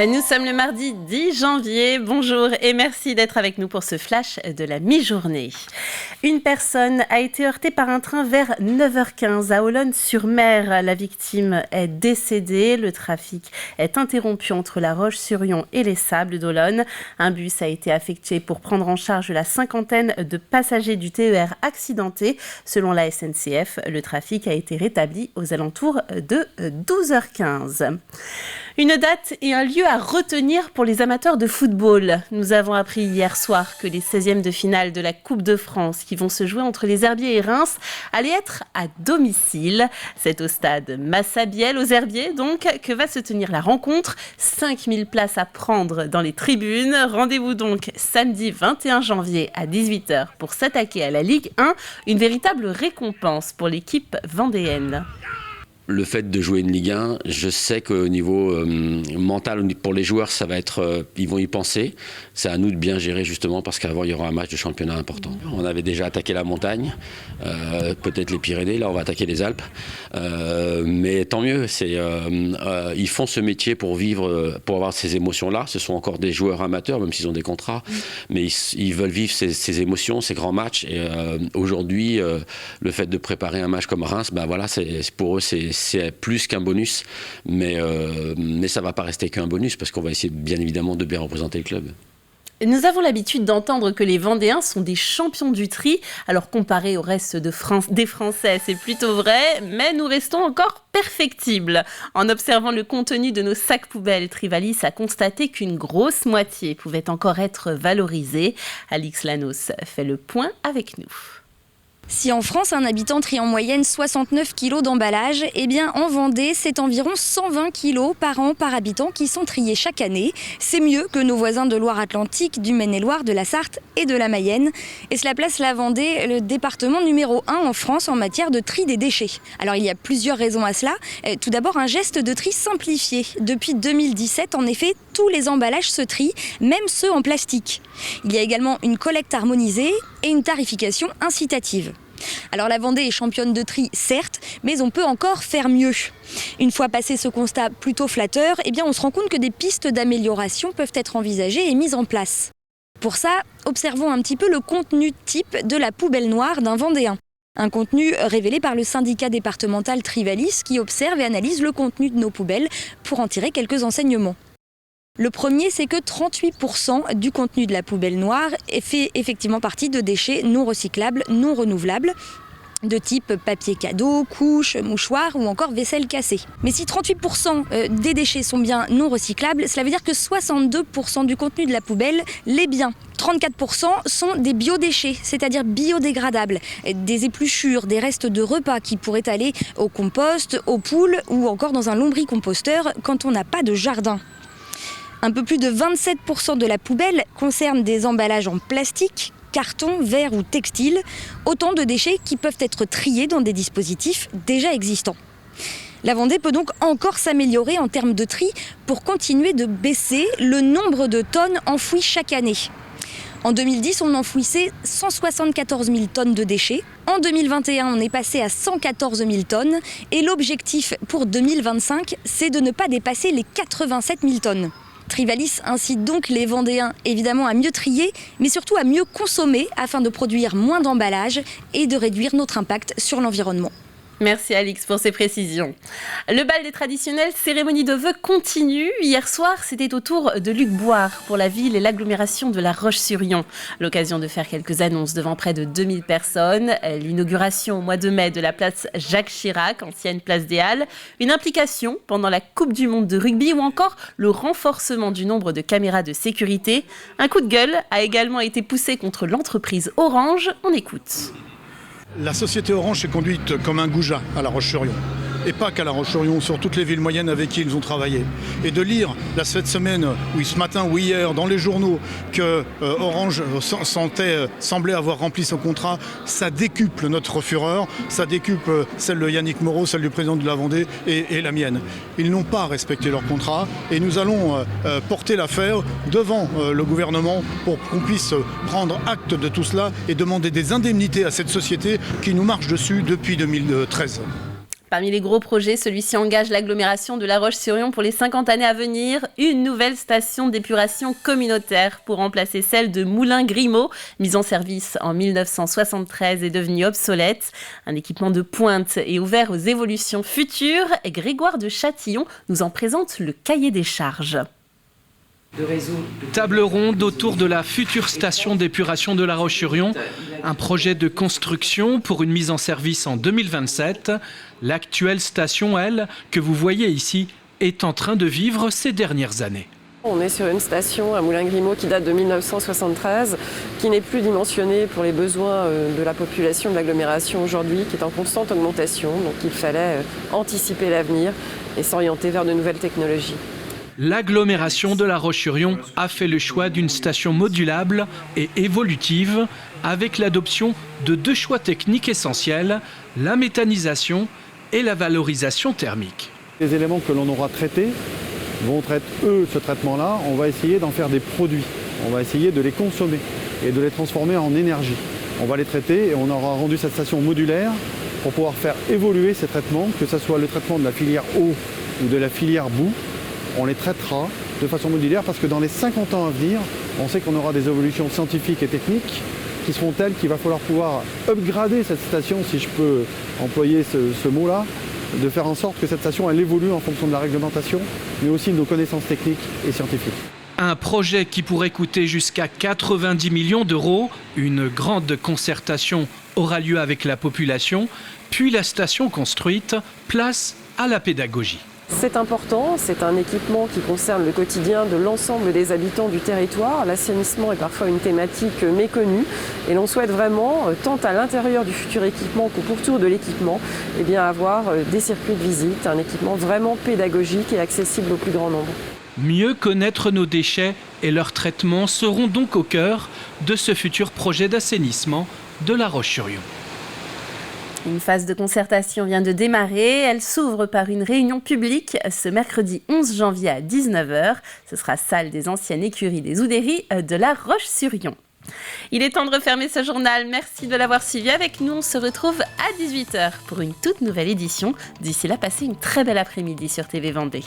Nous sommes le mardi 10 janvier. Bonjour et merci d'être avec nous pour ce flash de la mi-journée. Une personne a été heurtée par un train vers 9h15 à Olonne-sur-Mer. La victime est décédée. Le trafic est interrompu entre La Roche-sur-Yon et les Sables d'Olonne. Un bus a été affecté pour prendre en charge la cinquantaine de passagers du TER accidentés. Selon la SNCF, le trafic a été rétabli aux alentours de 12h15. Une date et un lieu à retenir pour les amateurs de football. Nous avons appris hier soir que les 16e de finale de la Coupe de France qui vont se jouer entre les Herbiers et Reims allaient être à domicile. C'est au stade Massabielle aux Herbiers donc que va se tenir la rencontre. 5000 places à prendre dans les tribunes. Rendez-vous donc samedi 21 janvier à 18h pour s'attaquer à la Ligue 1. Une véritable récompense pour l'équipe vendéenne. Le fait de jouer une Ligue 1, je sais qu'au niveau mental, pour les joueurs, ça va être, ils vont y penser. C'est à nous de bien gérer justement parce qu'avant, il y aura un match de championnat important. On avait déjà attaqué la montagne, peut-être les Pyrénées, là on va attaquer les Alpes. Mais tant mieux, ils font ce métier pour vivre, pour avoir ces émotions-là. Ce sont encore des joueurs amateurs, même s'ils ont des contrats. Mais ils veulent vivre ces émotions, ces grands matchs. Et aujourd'hui, le fait de préparer un match comme Reims, ben voilà, pour eux, c'est plus qu'un bonus, mais ça ne va pas rester qu'un bonus parce qu'on va essayer bien évidemment de bien représenter le club. Nous avons l'habitude d'entendre que les Vendéens sont des champions du tri. Alors comparé au reste des Français, c'est plutôt vrai, mais nous restons encore perfectibles. En observant le contenu de nos sacs poubelles, Trivalis a constaté qu'une grosse moitié pouvait encore être valorisée. Alix Lanos fait le point avec nous. Si en France, un habitant trie en moyenne 69 kg d'emballage, eh bien en Vendée, c'est environ 120 kg par an par habitant qui sont triés chaque année. C'est mieux que nos voisins de Loire-Atlantique, du Maine-et-Loire, de la Sarthe et de la Mayenne. Et cela place la Vendée, le département numéro 1 en France en matière de tri des déchets. Alors il y a plusieurs raisons à cela. Tout d'abord, un geste de tri simplifié. Depuis 2017, en effet, tous les emballages se trient, même ceux en plastique. Il y a également une collecte harmonisée et une tarification incitative. Alors la Vendée est championne de tri, certes, mais on peut encore faire mieux. Une fois passé ce constat plutôt flatteur, eh bien on se rend compte que des pistes d'amélioration peuvent être envisagées et mises en place. Pour ça, observons un petit peu le contenu type de la poubelle noire d'un Vendéen. Un contenu révélé par le syndicat départemental Trivalis qui observe et analyse le contenu de nos poubelles pour en tirer quelques enseignements. Le premier, c'est que 38% du contenu de la poubelle noire fait effectivement partie de déchets non recyclables, non renouvelables, de type papier cadeau, couches, mouchoirs ou encore vaisselle cassée. Mais si 38% des déchets sont bien non recyclables, cela veut dire que 62% du contenu de la poubelle l'est bien. 34% sont des biodéchets, c'est-à-dire biodégradables, des épluchures, des restes de repas qui pourraient aller au compost, aux poules ou encore dans un lombricomposteur quand on n'a pas de jardin. Un peu plus de 27% de la poubelle concerne des emballages en plastique, carton, verre ou textile, autant de déchets qui peuvent être triés dans des dispositifs déjà existants. La Vendée peut donc encore s'améliorer en termes de tri pour continuer de baisser le nombre de tonnes enfouies chaque année. En 2010, on enfouissait 174 000 tonnes de déchets. En 2021, on est passé à 114 000 tonnes. Et l'objectif pour 2025, c'est de ne pas dépasser les 87 000 tonnes. Trivalis incite donc les Vendéens évidemment à mieux trier, mais surtout à mieux consommer afin de produire moins d'emballages et de réduire notre impact sur l'environnement. Merci Alix pour ces précisions. Le bal des traditionnelles cérémonies de vœux continue. Hier soir, c'était au tour de Luc Boire pour la ville et l'agglomération de La Roche-sur-Yon. L'occasion de faire quelques annonces devant près de 2000 personnes. L'inauguration au mois de mai de la place Jacques Chirac, ancienne place des Halles. Une implication pendant la Coupe du Monde de rugby ou encore le renforcement du nombre de caméras de sécurité. Un coup de gueule a également été poussé contre l'entreprise Orange. On écoute. La société Orange est conduite comme un goujat à La Roche-sur-Yon. Et pas qu'à La Roche-sur-Yon, sur toutes les villes moyennes avec qui ils ont travaillé. Et de lire cette semaine, ou ce matin ou hier, dans les journaux, que Orange semblait avoir rempli son contrat, ça décuple notre fureur, ça décuple celle de Yannick Moreau, celle du président de la Vendée et la mienne. Ils n'ont pas respecté leur contrat et nous allons porter l'affaire devant le gouvernement pour qu'on puisse prendre acte de tout cela et demander des indemnités à cette société qui nous marche dessus depuis 2013. Parmi les gros projets, celui-ci engage l'agglomération de La Roche-sur-Yon pour les 50 années à venir. Une nouvelle station d'épuration communautaire pour remplacer celle de Moulins-Grimaud, mise en service en 1973 et devenue obsolète. Un équipement de pointe et ouvert aux évolutions futures. Grégoire de Châtillon nous en présente le cahier des charges. Table ronde autour de la future station d'épuration de La Roche-sur-Yon. Un projet de construction pour une mise en service en 2027. L'actuelle station, elle, que vous voyez ici, est en train de vivre ces dernières années. On est sur une station à Moulins-Grimaud qui date de 1973, qui n'est plus dimensionnée pour les besoins de la population de l'agglomération aujourd'hui, qui est en constante augmentation. Donc il fallait anticiper l'avenir et s'orienter vers de nouvelles technologies. L'agglomération de La Roche-sur-Yon a fait le choix d'une station modulable et évolutive avec l'adoption de 2 choix techniques essentiels, la méthanisation et la valorisation thermique. Les éléments que l'on aura traités vont être, ce traitement-là, on va essayer d'en faire des produits. On va essayer de les consommer et de les transformer en énergie. On va les traiter et on aura rendu cette station modulaire pour pouvoir faire évoluer ces traitements, que ce soit le traitement de la filière eau ou de la filière boue. On les traitera de façon modulaire parce que dans les 50 ans à venir, on sait qu'on aura des évolutions scientifiques et techniques qui seront telles qu'il va falloir pouvoir upgrader cette station, si je peux employer ce mot-là, de faire en sorte que cette station elle évolue en fonction de la réglementation, mais aussi de nos connaissances techniques et scientifiques. Un projet qui pourrait coûter jusqu'à 90 millions d'euros. Une grande concertation aura lieu avec la population, puis la station construite, place à la pédagogie. C'est important, c'est un équipement qui concerne le quotidien de l'ensemble des habitants du territoire. L'assainissement est parfois une thématique méconnue et l'on souhaite vraiment, tant à l'intérieur du futur équipement qu'au pourtour de l'équipement, avoir des circuits de visite, un équipement vraiment pédagogique et accessible au plus grand nombre. Mieux connaître nos déchets et leur traitement seront donc au cœur de ce futur projet d'assainissement de La Roche-sur-Yon. Une phase de concertation vient de démarrer. Elle s'ouvre par une réunion publique ce mercredi 11 janvier à 19h. Ce sera salle des anciennes écuries des Oudéries de La Roche-sur-Yon. Il est temps de refermer ce journal. Merci de l'avoir suivi avec nous. On se retrouve à 18h pour une toute nouvelle édition. D'ici là, passez une très belle après-midi sur TV Vendée.